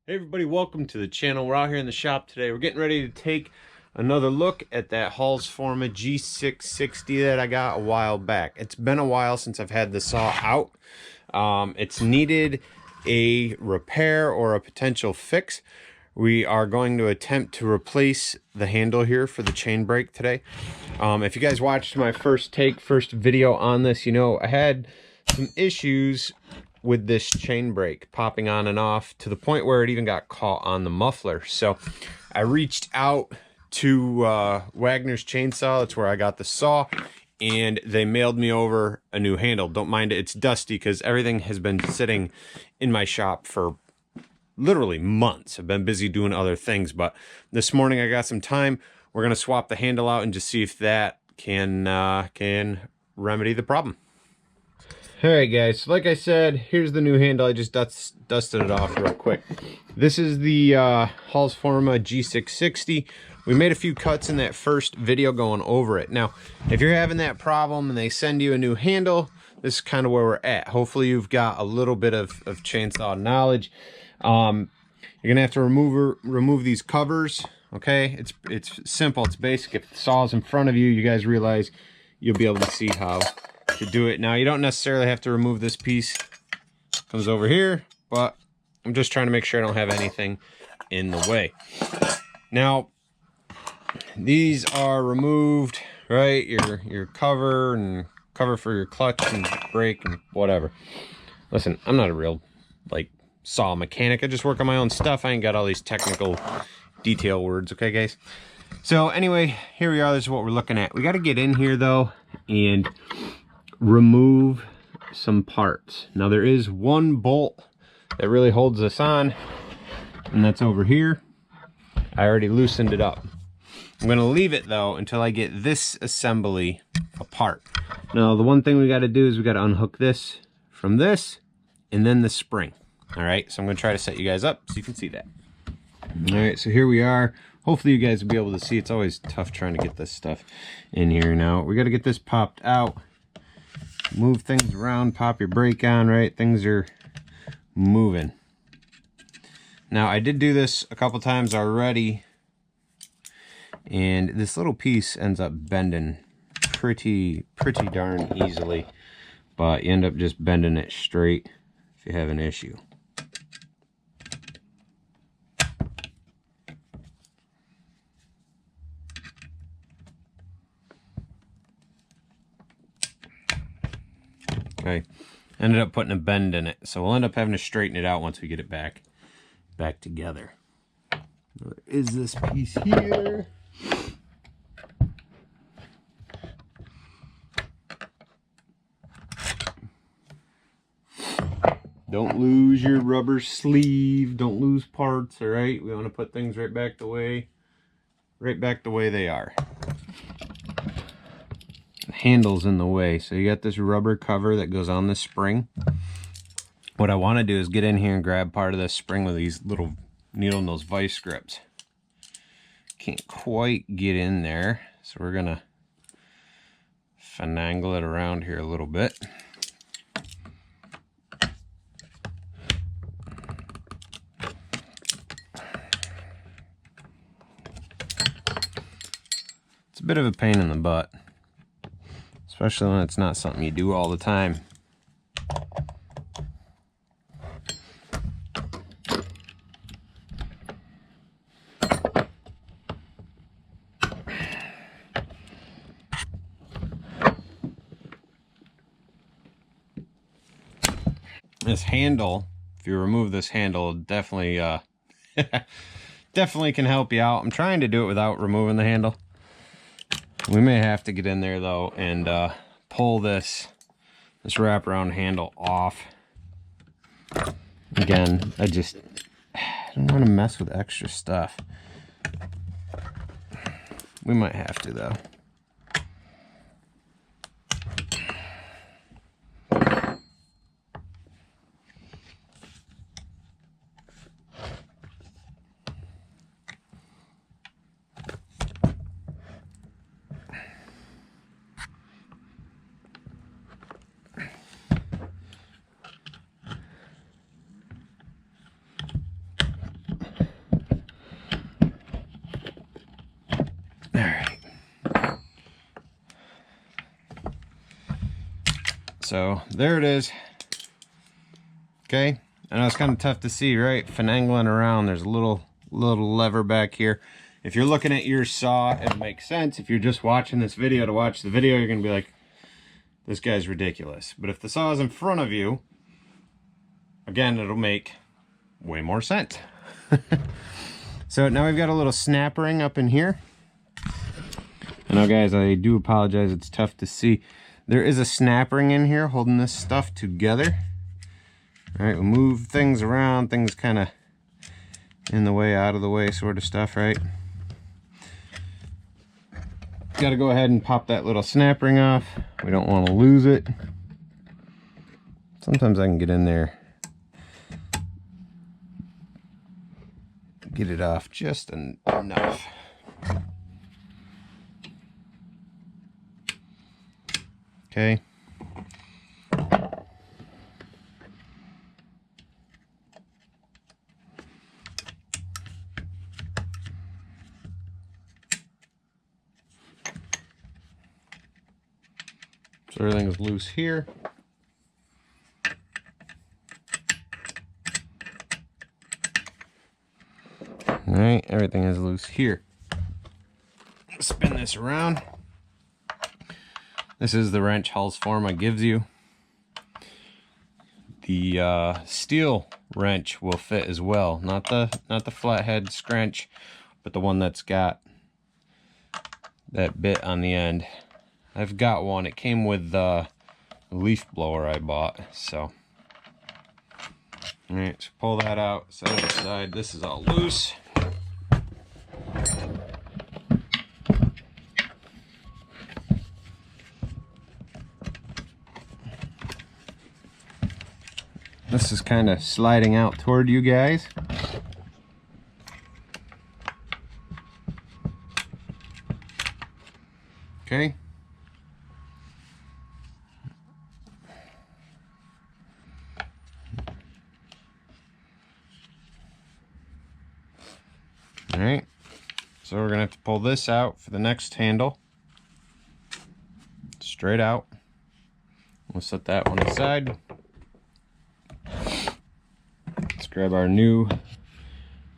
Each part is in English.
Hey everybody, welcome to the channel. We're out here in the shop today. We're getting ready to take another look at that Holzfforma G660 that I got a while back. It's been a while since I've had the saw out. It's needed a repair or a potential fix. We are going to attempt to replace the handle here for the chain brake today. If you guys watched my first video on this, you know I had some issues with this chain brake popping on and off to the point where it even got caught on the muffler. So I reached out to Wagner's Chainsaw. That's where I got the saw, and they mailed me over a new handle. Don't mind it, it's dusty because everything has been sitting in my shop for literally months. I've been busy doing other things, but this morning I got some time. We're gonna swap the handle out and just see if that can remedy the problem. Alright guys, so like I said, here's the new handle. I just dusted it off real quick. This is the Holzfforma G660. We made a few cuts in that first video going over it. Now, if you're having that problem and they send you a new handle, this is kind of where we're at. Hopefully you've got a little bit of chainsaw knowledge. You're gonna have to remove these covers. Okay, it's simple, it's basic. If the saw's in front of you, you guys realize you'll be able to see how to do it. Now, you don't necessarily have to remove this piece. It comes over here, but I'm just trying to make sure I don't have anything in the way. Now, these are removed, right? Your cover and cover for your clutch and brake and whatever. Listen, I'm not a real saw mechanic. I just work on my own stuff. I ain't got all these technical detail words, okay guys? So anyway, here we are. This is what we're looking at. We got to get in here though and remove some parts. Now there is one bolt that really holds this on, and that's over here. I already loosened it up. I'm going to leave it though until I get this assembly apart. Now the one thing we got to do is we got to unhook this from this and then the spring. All right, so I'm going to try to set you guys up so you can see that. All right, so here we are. Hopefully you guys will be able to see. It's always tough trying to get this stuff in here. Now we got to get this popped out. Move things around, pop your brake on, right? Things are moving. Now I did do this a couple times already, and this little piece ends up bending pretty darn easily, but you end up just bending it straight if you have an issue. Okay, ended up putting a bend in it, so we'll end up having to straighten it out once we get it back together. Where is this piece here? Don't lose your rubber sleeve. Don't lose parts. All right, we want to put things right back the way they are. Handle's in the way, so you got this rubber cover that goes on the spring. What I want to do is get in here and grab part of this spring with these little needle nose vice grips. Can't quite get in there, so we're gonna finagle it around here a little bit. It's a bit of a pain in the butt, especially when it's not something you do all the time. This handle, if you remove this handle, definitely definitely can help you out. I'm trying to do it without removing the handle. We may have to get in there though and pull this wraparound handle off. Again, I don't want to mess with extra stuff. We might have to though. So there it is. Okay, I know it's kind of tough to see, right? Finagling around, there's a little lever back here. If you're looking at your saw, it'll make sense. If you're just watching this video to watch the video, you're gonna be like, this guy's ridiculous. But if the saw is in front of you, again, it'll make way more sense. So now we've got a little snap ring up in here. I know, guys, I do apologize, it's tough to see. There is a snap ring in here holding this stuff together. All right, we'll move things around, things kind of in the way, out of the way sort of stuff, right? Got to go ahead and pop that little snap ring off. We don't want to lose it. Sometimes I can get in there, get it off just enough. Okay. So everything is loose here. All right, everything is loose here. Spin this around. This is the wrench Holzfforma gives you. The steel wrench will fit as well, not the flathead scrunch, but the one that's got that bit on the end. I've got one. It came with the leaf blower I bought. So, all right, so pull that out, set it aside. This is all loose. This is kind of sliding out toward you guys. Okay. All right, so we're gonna have to pull this out for the next handle. Straight out. We'll set that one aside. Let's grab our new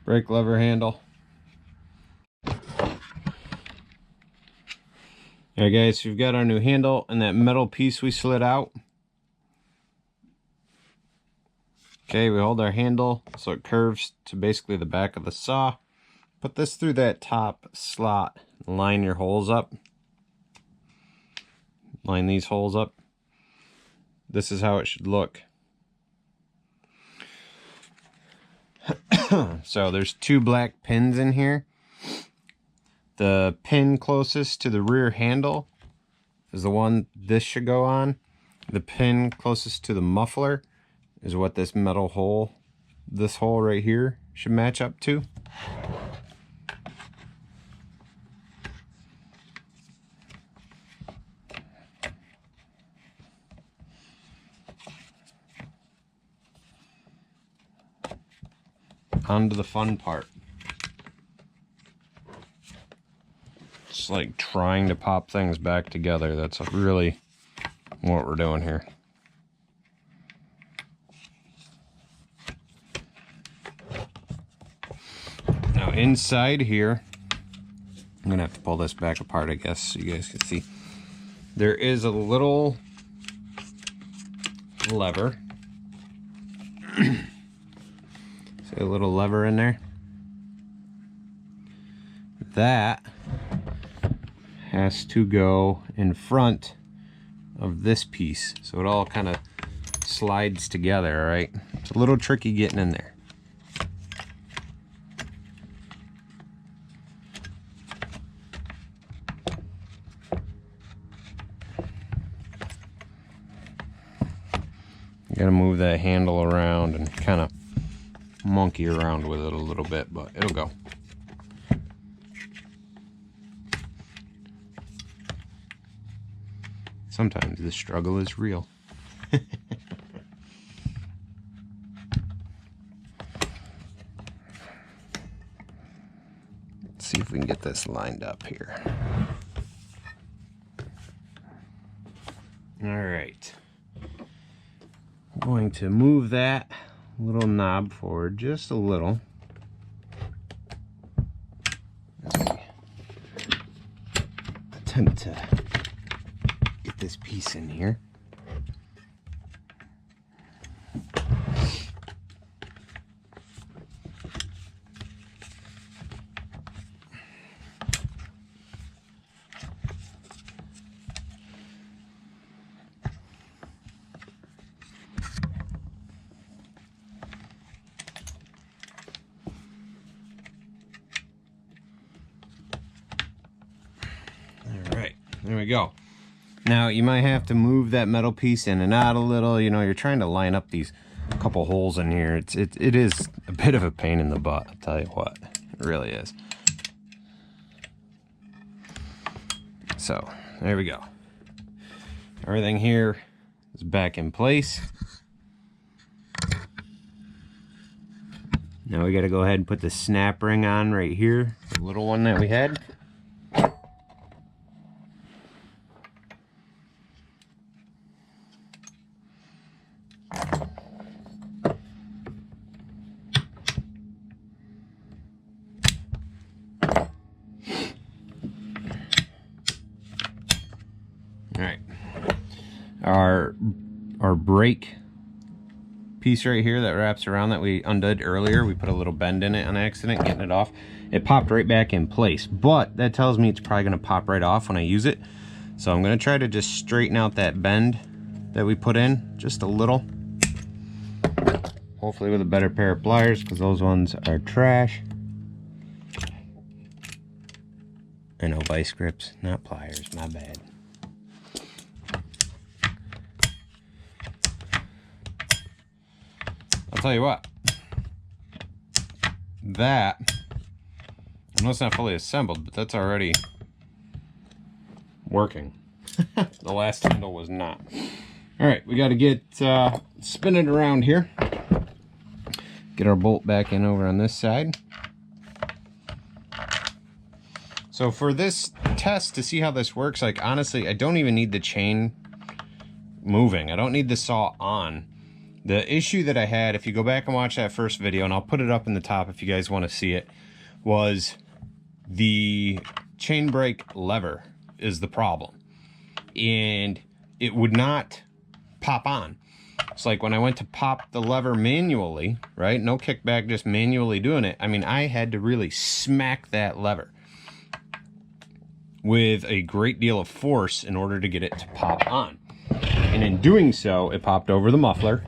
brake lever handle. Alright, guys, so we've got our new handle and that metal piece we slid out. Okay, we hold our handle so it curves to basically the back of the saw. Put this through that top slot. Line your holes up. Line these holes up. This is how it should look. So there's 2 black pins in here. The pin closest to the rear handle is the one this should go on. The pin closest to the muffler is what this metal hole, this hole right here, should match up to. On to the fun part. It's like trying to pop things back together. That's really what we're doing here. Now inside here, I'm gonna have to pull this back apart, I guess, so you guys can see. There is a little lever. See a little lever in there? That has to go in front of this piece, so it all kind of slides together. All right, it's a little tricky getting in there. You gotta move that handle around and kind of monkey around with it a little bit, but it'll go. Sometimes the struggle is real. Let's see if we can get this lined up here. All right. I'm going to move that little knob forward just a little. Attempt to get this piece in here. There we go. Now you might have to move that metal piece in and out a little. You know, you're trying to line up these couple holes in here. It is a bit of a pain in the butt, I'll tell you what. It really is. So there we go. Everything here is back in place. Now we got to go ahead and put the snap ring on right here, the little one that we had. Alright, our brake piece right here that wraps around that we undid earlier, we put a little bend in it on accident, getting it off. It popped right back in place, but that tells me it's probably going to pop right off when I use it. So I'm going to try to just straighten out that bend that we put in just a little. Hopefully with a better pair of pliers, because those ones are trash. I know, vice grips, not pliers, my bad. I'll tell you what, that, I know it's not fully assembled, but that's already working. The last handle was not. Alright, we got to get spin it around here. Get our bolt back in over on this side. So for this test, to see how this works, like honestly, I don't even need the chain moving. I don't need the saw on. The issue that I had, if you go back and watch that first video, and I'll put it up in the top if you guys want to see it, was the chain brake lever is the problem. And it would not pop on. It's like when I went to pop the lever manually, right? No kickback, just manually doing it. I mean, I had to really smack that lever with a great deal of force in order to get it to pop on. And in doing so, it popped over the muffler.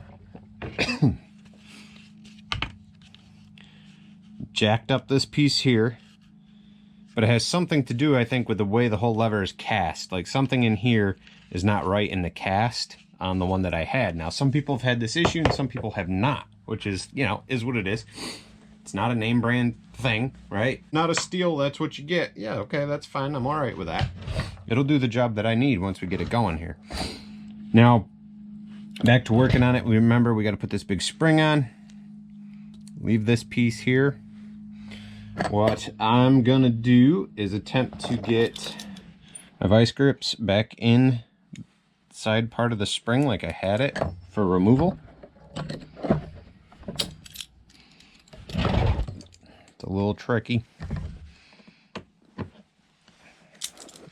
Jacked up this piece here, but it has something to do, I think, with the way the whole lever is cast. Like something in here is not right in the cast on the one that I had. Now some people have had this issue and some people have not, which is, you know, is what it is. It's not a name brand thing, right? Not a steel, that's what you get. Yeah, okay, that's fine, I'm all right with that. It'll do the job that I need once we get it going here. Now back to working on it. We remember we got to put this big spring on, leave this piece here. What I'm gonna do is attempt to get my vice grips back in side part of the spring like I had it for removal. It's a little tricky.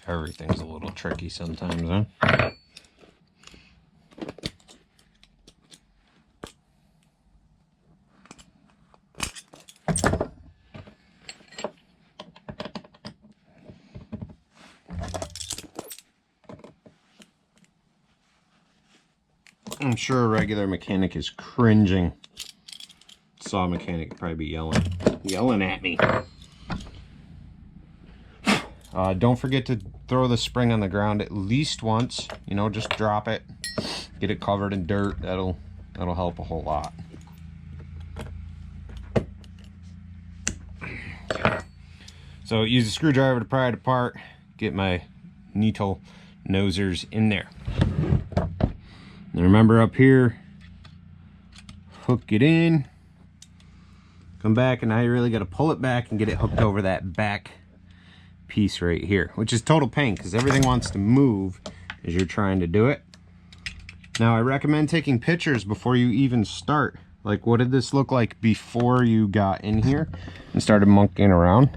Everything's a little tricky sometimes, huh? I'm sure a regular mechanic is cringing. Saw mechanic would probably be yelling at me. Don't forget to throw the spring on the ground at least once. You know, just drop it, get it covered in dirt. That'll help a whole lot. So use a screwdriver to pry it apart. Get my needle nosers in there. And remember up here, hook it in, come back, and now you really got to pull it back and get it hooked over that back piece right here, which is total pain because everything wants to move as you're trying to do it. Now I recommend taking pictures before you even start. Like, what did this look like before you got in here and started monkeying around?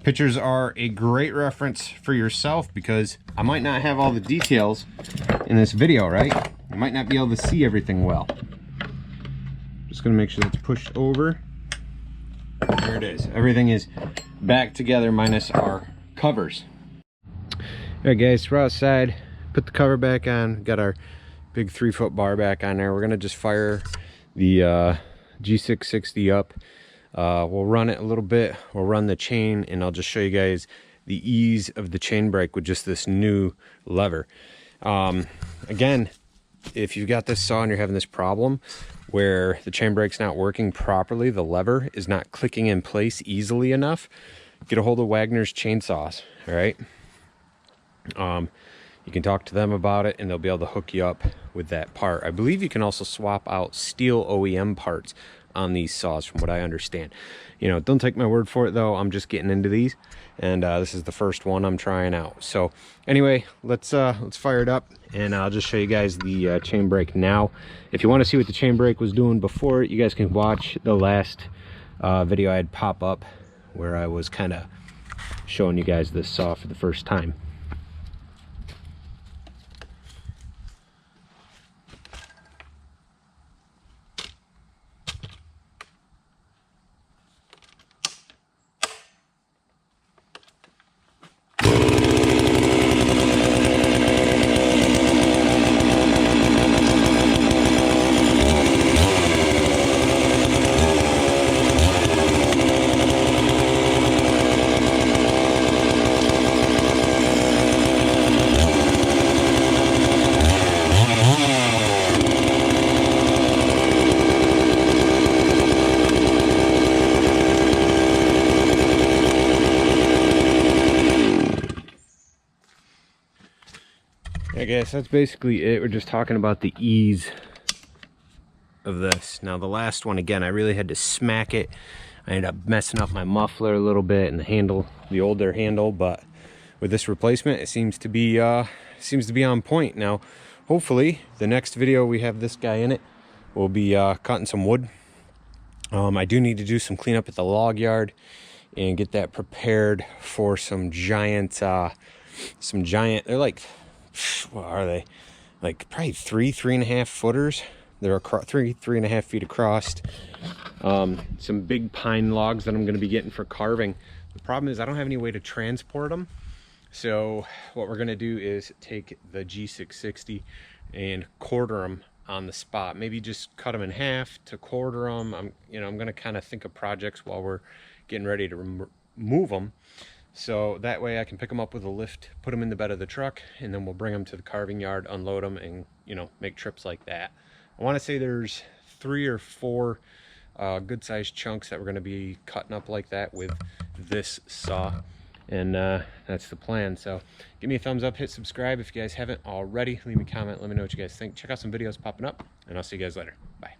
Pictures are a great reference for yourself, because I might not have all the details in this video, right? I might not be able to see everything well. Just gonna make sure that's pushed over. There it is. Everything is back together minus our covers. All right, guys, we're outside. Put the cover back on. Got our big 3-foot bar back on there. We're gonna just fire the G660 up. We'll run it a little bit. We'll run the chain, and I'll just show you guys the ease of the chain brake with just this new lever. Again, if you've got this saw and you're having this problem where the chain brake's not working properly, the lever is not clicking in place easily enough, get a hold of Wagner's chainsaws. All right, you can talk to them about it, and they'll be able to hook you up with that part. I believe you can also swap out steel OEM parts on these saws, from what I understand. You know, don't take my word for it though. I'm just getting into these, and this is the first one I'm trying out. So anyway, let's fire it up, and I'll just show you guys the chain brake now. If you want to see what the chain brake was doing before, you guys can watch the last video I had pop up where I was kind of showing you guys this saw for the first time. I guess that's basically it. We're just talking about the ease of this. Now the last one, again, I really had to smack it. I ended up messing up my muffler a little bit and the handle, the older handle, but with this replacement, it seems to be on point. Now hopefully the next video we have this guy in it, we'll be cutting some wood. I do need to do some cleanup at the log yard and get that prepared for some giant, they're like, what are they, like probably 3.5 footers. They're 3.5 feet across. Some big pine logs that I'm going to be getting for carving. The problem is I don't have any way to transport them, so what we're going to do is take the G660 and quarter them on the spot. Maybe just cut them in half to quarter them. I'm going to kind of think of projects while we're getting ready to move them, so that way I can pick them up with a lift, put them in the bed of the truck, and then we'll bring them to the carving yard, unload them, and make trips like that. I want to say there's 3 or 4 good sized chunks that we're going to be cutting up like that with this saw, and that's the plan. So give me a thumbs up, hit subscribe if you guys haven't already, leave me a comment, let me know what you guys think. Check out some videos popping up, and I'll see you guys later. Bye.